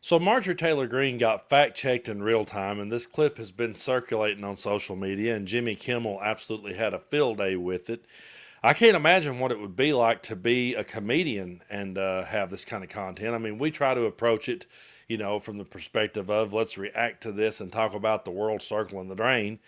So Marjorie Taylor Greene got fact-checked in real time, and this clip has been circulating on social media, and Jimmy Kimmel absolutely had a field day with it. I can't imagine what it would be like to be a comedian and have this kind of content. I mean, we try to approach it, from the perspective of let's react to this and talk about the world circling the drain.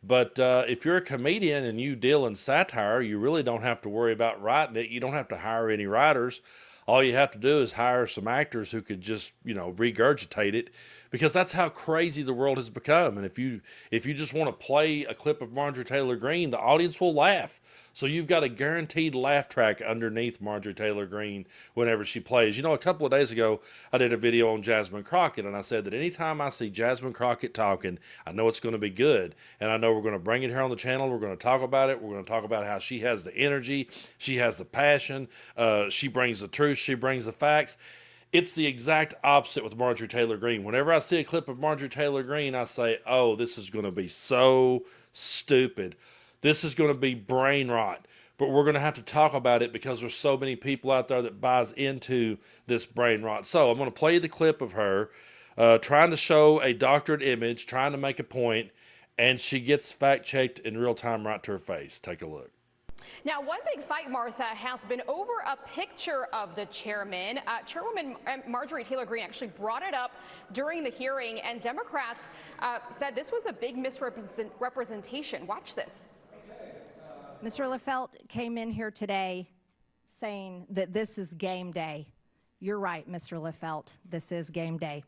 But if you're a comedian and you deal in satire, you really don't have to worry about writing it. You don't have to hire any writers. All you have to do is hire some actors who could just, regurgitate it, because that's how crazy the world has become. And if you just want to play a clip of Marjorie Taylor Greene, the audience will laugh. So you've got a guaranteed laugh track underneath Marjorie Taylor Greene whenever she plays. A couple of days ago, I did a video on Jasmine Crockett, and I said that anytime I see Jasmine Crockett talking, I know it's going to be good. And I know we're going to bring it here on the channel. We're going to talk about it. We're going to talk about how she has the energy. She has the passion. She brings the truth. She brings the facts. It's the exact opposite with Marjorie Taylor Greene. Whenever I see a clip of Marjorie Taylor Greene, I say, oh, this is going to be so stupid. This is going to be brain rot. But we're going to have to talk about it because there's so many people out there that buys into this brain rot. So I'm going to play the clip of her trying to show a doctored image, trying to make a point, and she gets fact-checked in real time right to her face. Take a look. Now, one big fight, Martha, has been over a picture of the chairman. Chairwoman Marjorie Taylor Greene actually brought it up during the hearing, and Democrats said this was a big misrepresentation. Watch this. Mr. Lefelt came in here today saying that this is game day. You're right, Mr. Lefelt. This is game day.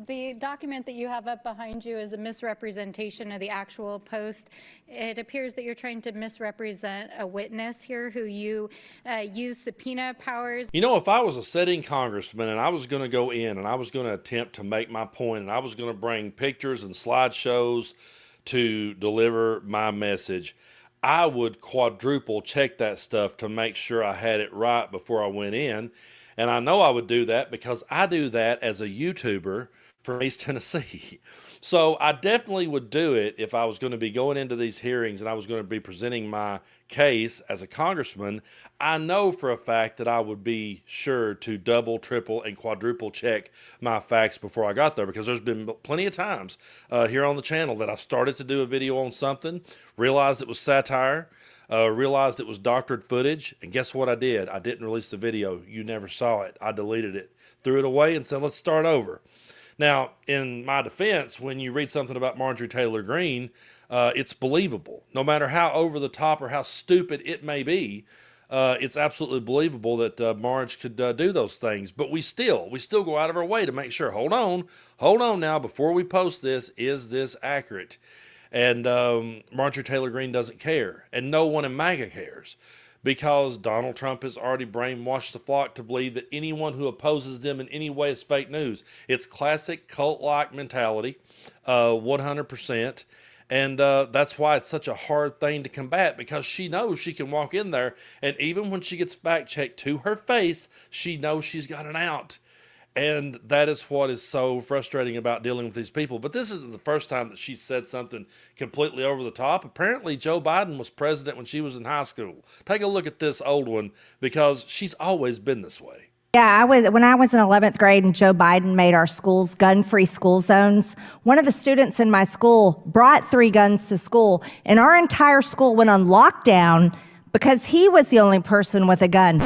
The document that you have up behind you is a misrepresentation of the actual post. It appears that you're trying to misrepresent a witness here who you use subpoena powers. If I was a sitting congressman and I was going to go in and I was going to attempt to make my point and I was going to bring pictures and slideshows to deliver my message, I would quadruple check that stuff to make sure I had it right before I went in. And I know I would do that because I do that as a YouTuber from East Tennessee. So I definitely would do it if I was going to be going into these hearings and I was going to be presenting my case as a congressman. I know for a fact that I would be sure to double, triple, and quadruple check my facts before I got there, because there's been plenty of times here on the channel that I started to do a video on something, realized it was satire, realized it was doctored footage, and guess what I did? I didn't release the video. You never saw it. I deleted it, threw it away, and said, let's start over. Now, in my defense, when you read something about Marjorie Taylor Greene, it's believable. No matter how over the top or how stupid it may be, it's absolutely believable that Marge could do those things. But we still go out of our way to make sure, hold on now, before we post this, is this accurate? And Marjorie Taylor Greene doesn't care, and no one in MAGA cares, because Donald Trump has already brainwashed the flock to believe that anyone who opposes them in any way is fake news. It's classic cult-like mentality, 100%. And that's why it's such a hard thing to combat, because she knows she can walk in there, and even when she gets fact-checked to her face, she knows she's got an out. And that is what is so frustrating about dealing with these people. But this isn't the first time that she said something completely over the top. Apparently, Joe Biden was president when she was in high school. Take a look at this old one, because she's always been this way. Yeah, when I was in 11th grade and Joe Biden made our schools gun-free school zones, one of the students in my school brought 3 guns to school, and our entire school went on lockdown because he was the only person with a gun.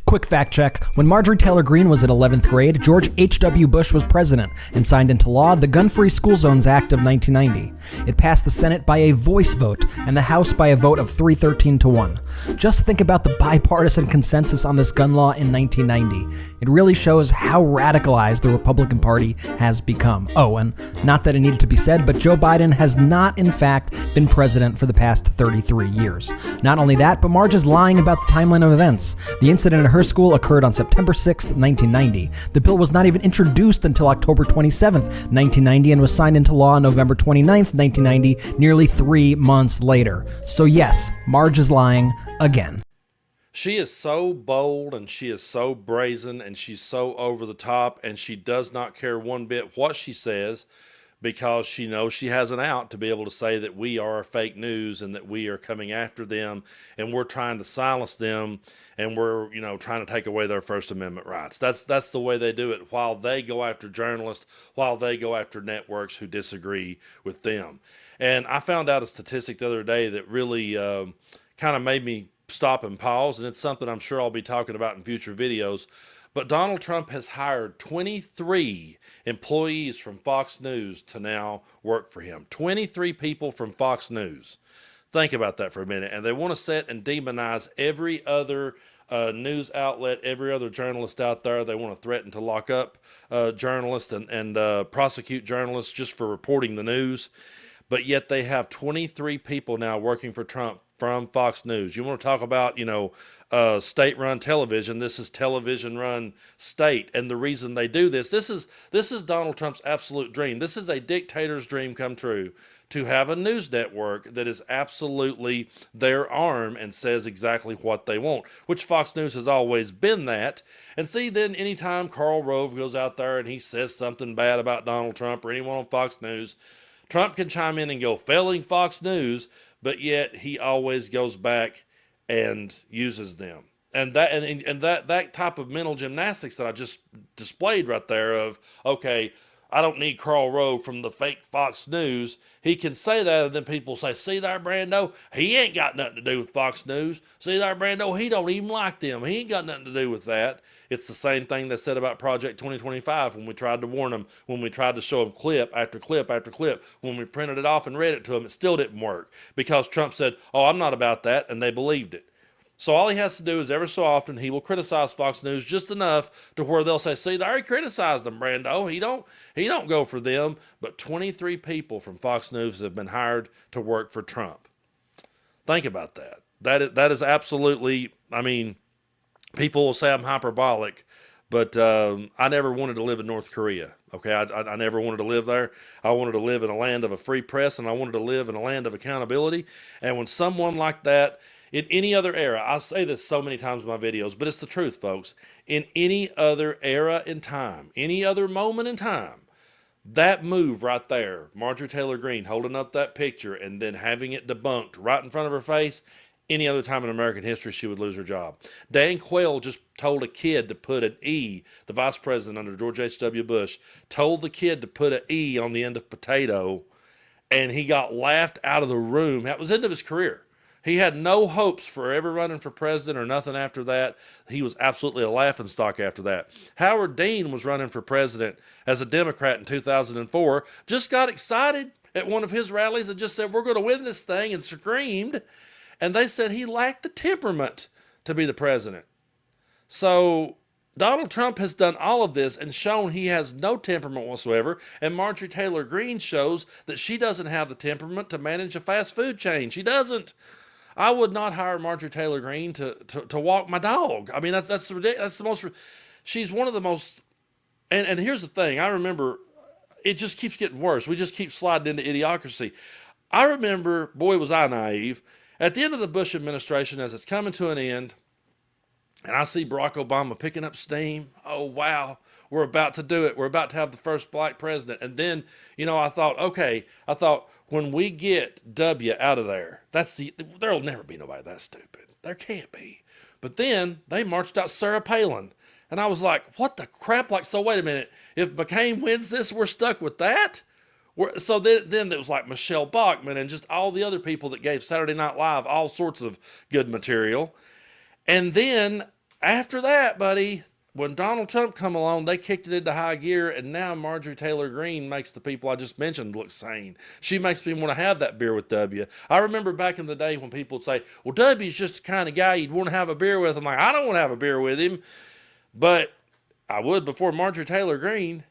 Quick fact check. When Marjorie Taylor Greene was at 11th grade, George H.W. Bush was president and signed into law the Gun-Free School Zones Act of 1990. It passed the Senate by a voice vote and the House by a vote of 313 to 1. Just think about the bipartisan consensus on this gun law in 1990. It really shows how radicalized the Republican Party has become. Oh, and not that it needed to be said, but Joe Biden has not, in fact, been president for the past 33 years. Not only that, but Marge is lying about the timeline of events. The incident at her school occurred on September 6, 1990. The bill was not even introduced until October 27, 1990, and was signed into law on November 29, 1990, nearly 3 months later. So yes, Marge is lying again. She is so bold, and she is so brazen, and she's so over the top, and she does not care one bit what she says, because she knows she has an out to be able to say that we are fake news and that we are coming after them and we're trying to silence them and we're, trying to take away their First Amendment rights. That's the way they do it, while they go after journalists, while they go after networks who disagree with them. And I found out a statistic the other day that really kind of made me stop and pause, and it's something I'm sure I'll be talking about in future videos. But Donald Trump has hired 23 employees from Fox News to now work for him. 23 people from Fox News. Think about that for a minute. And they want to set and demonize every other news outlet, every other journalist out there. They want to threaten to lock up journalists and prosecute journalists just for reporting the news. But yet they have 23 people now working for Trump from Fox News. You want to talk about, state-run television. This is television-run state. And the reason they do this is Donald Trump's absolute dream. This is a dictator's dream come true, to have a news network that is absolutely their arm and says exactly what they want, which Fox News has always been that. And see, then anytime Karl Rove goes out there and he says something bad about Donald Trump or anyone on Fox News, Trump can chime in and go, failing Fox News, but yet he always goes back and uses them. And that type of mental gymnastics that I just displayed right there of, okay, I don't need Karl Rove from the fake Fox News. He can say that, and then people say, see there, Brando? He ain't got nothing to do with Fox News. See there, Brando? He don't even like them. He ain't got nothing to do with that. It's the same thing they said about Project 2025 when we tried to warn them, when we tried to show them clip after clip after clip. When we printed it off and read it to them, it still didn't work because Trump said, oh, I'm not about that, and they believed it. So all he has to do is every so often he will criticize Fox News just enough to where they'll say, see, they already criticized them, Brando. He don't go for them. But 23 people from Fox News have been hired to work for Trump. Think about that. That is absolutely, people will say I'm hyperbolic, but I never wanted to live in North Korea. Okay, I never wanted to live there. I wanted to live in a land of a free press, and I wanted to live in a land of accountability. And when someone like that, in any other era, I say this so many times in my videos, but it's the truth, folks. In any other era in time, any other moment in time, that move right there, Marjorie Taylor Greene holding up that picture and then having it debunked right in front of her face, any other time in American history, she would lose her job. Dan Quayle just told a kid to put an E, the vice president under George H.W. Bush, told the kid to put an E on the end of potato, and he got laughed out of the room. That was the end of his career. He had no hopes for ever running for president or nothing after that. He was absolutely a laughingstock after that. Howard Dean was running for president as a Democrat in 2004, just got excited at one of his rallies and just said, we're going to win this thing, and screamed. And they said he lacked the temperament to be the president. So Donald Trump has done all of this and shown he has no temperament whatsoever. And Marjorie Taylor Greene shows that she doesn't have the temperament to manage a fast food chain. She doesn't. I would not hire Marjorie Taylor Greene to walk my dog. That's ridiculous. That's the most. She's one of the most. And here's the thing. I remember, it just keeps getting worse. We just keep sliding into idiocracy. I remember, boy, was I naive. At the end of the Bush administration, as it's coming to an end, and I see Barack Obama picking up steam. Oh, wow. We're about to do it. We're about to have the first black president. And then, I thought, when we get W out of there, there'll never be nobody that stupid. There can't be. But then they marched out Sarah Palin. And I was like, what the crap? So wait a minute. If McCain wins this, we're stuck with that? So then it was like Michelle Bachmann and just all the other people that gave Saturday Night Live all sorts of good material. And then after that, buddy, when Donald Trump come along, they kicked it into high gear, and now Marjorie Taylor Greene makes the people I just mentioned look sane. She makes me want to have that beer with W. I remember back in the day when people would say, well, W's just the kind of guy you'd want to have a beer with. I'm like, I don't want to have a beer with him, but I would before Marjorie Taylor Greene.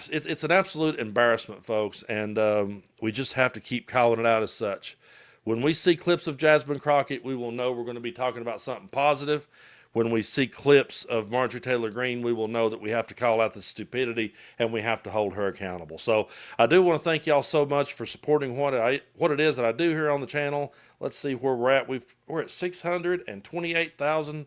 It's an absolute embarrassment, folks, and we just have to keep calling it out as such. When we see clips of Jasmine Crockett, we will know we're going to be talking about something positive. When we see clips of Marjorie Taylor Greene, we will know that we have to call out the stupidity and we have to hold her accountable. So I do want to thank y'all so much for supporting what it is that I do here on the channel. Let's see where we're at. We're at 628,000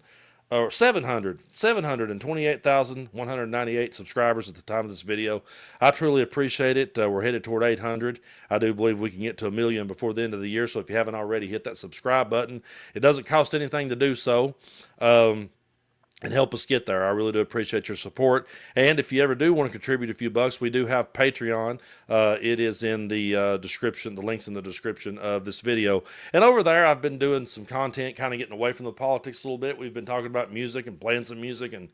or 728,198 subscribers at the time of this video. I truly appreciate it. We're headed toward 800. I do believe we can get to 1 million before the end of the year. So if you haven't already, hit that subscribe button. It doesn't cost anything to do so. And help us get there. I really do appreciate your support. And if you ever do want to contribute a few bucks, we do have Patreon. It is in the description, the link's in the description of this video. And over there, I've been doing some content, kind of getting away from the politics a little bit. We've been talking about music and playing some music, and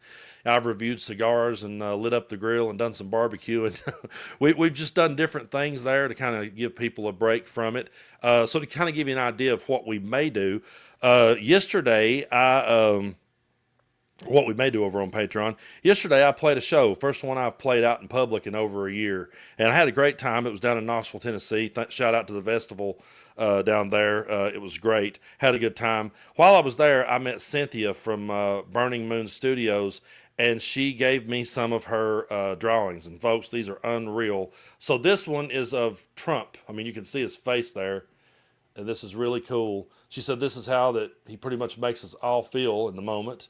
I've reviewed cigars and lit up the grill and done some barbecue. And we've just done different things there to kind of give people a break from it. So to kind of give you an idea of what we may do, yesterday, what we may do over on Patreon. Yesterday, I played a show, first one I've played out in public in over a year, and I had a great time. It was down in Knoxville, Tennessee. Shout out to the festival down there. It was great. Had a good time. While I was there, I met Cynthia from Burning Moon Studios, and she gave me some of her drawings. And folks, these are unreal. So this one is of Trump. I mean, you can see his face there, and this is really cool. She said this is how that he pretty much makes us all feel in the moment.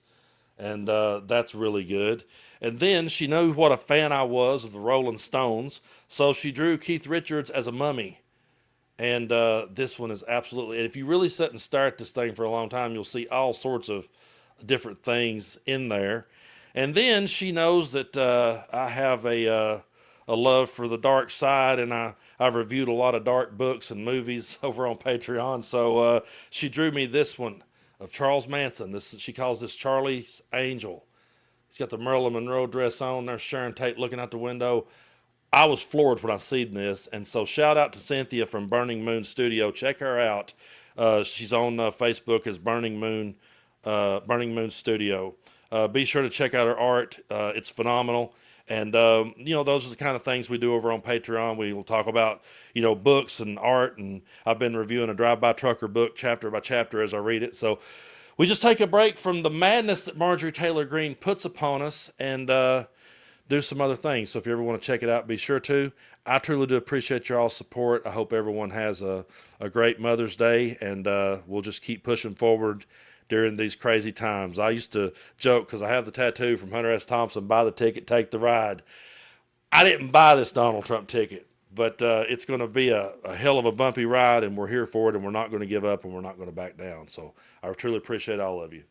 And that's really good. And then she knew what a fan I was of the Rolling Stones, so she drew Keith Richards as a mummy. And this one is absolutely, and if you really sit and stare at this thing for a long time, you'll see all sorts of different things in there. And then she knows that I have a love for the dark side, and I've reviewed a lot of dark books and movies over on Patreon. So she drew me this one of Charles Manson. She calls this Charlie's Angel. He's got the Marilyn Monroe dress on. There's Sharon Tate looking out the window. I was floored when I seen this, and so shout out to Cynthia from Burning Moon Studio. Check her out. She's on Facebook as Burning Moon Studio. Be sure to check out her art. It's phenomenal. And, those are the kind of things we do over on Patreon. We will talk about, books and art. And I've been reviewing a Drive-By Trucker book chapter by chapter as I read it. So we just take a break from the madness that Marjorie Taylor Greene puts upon us and do some other things. So if you ever want to check it out, be sure to. I truly do appreciate your all's support. I hope everyone has a great Mother's Day. And we'll just keep pushing forward during these crazy times. I used to joke, because I have the tattoo from Hunter S. Thompson, buy the ticket, take the ride. I didn't buy this Donald Trump ticket, but it's going to be a hell of a bumpy ride, and we're here for it, and we're not going to give up, and we're not going to back down. So I truly appreciate all of you.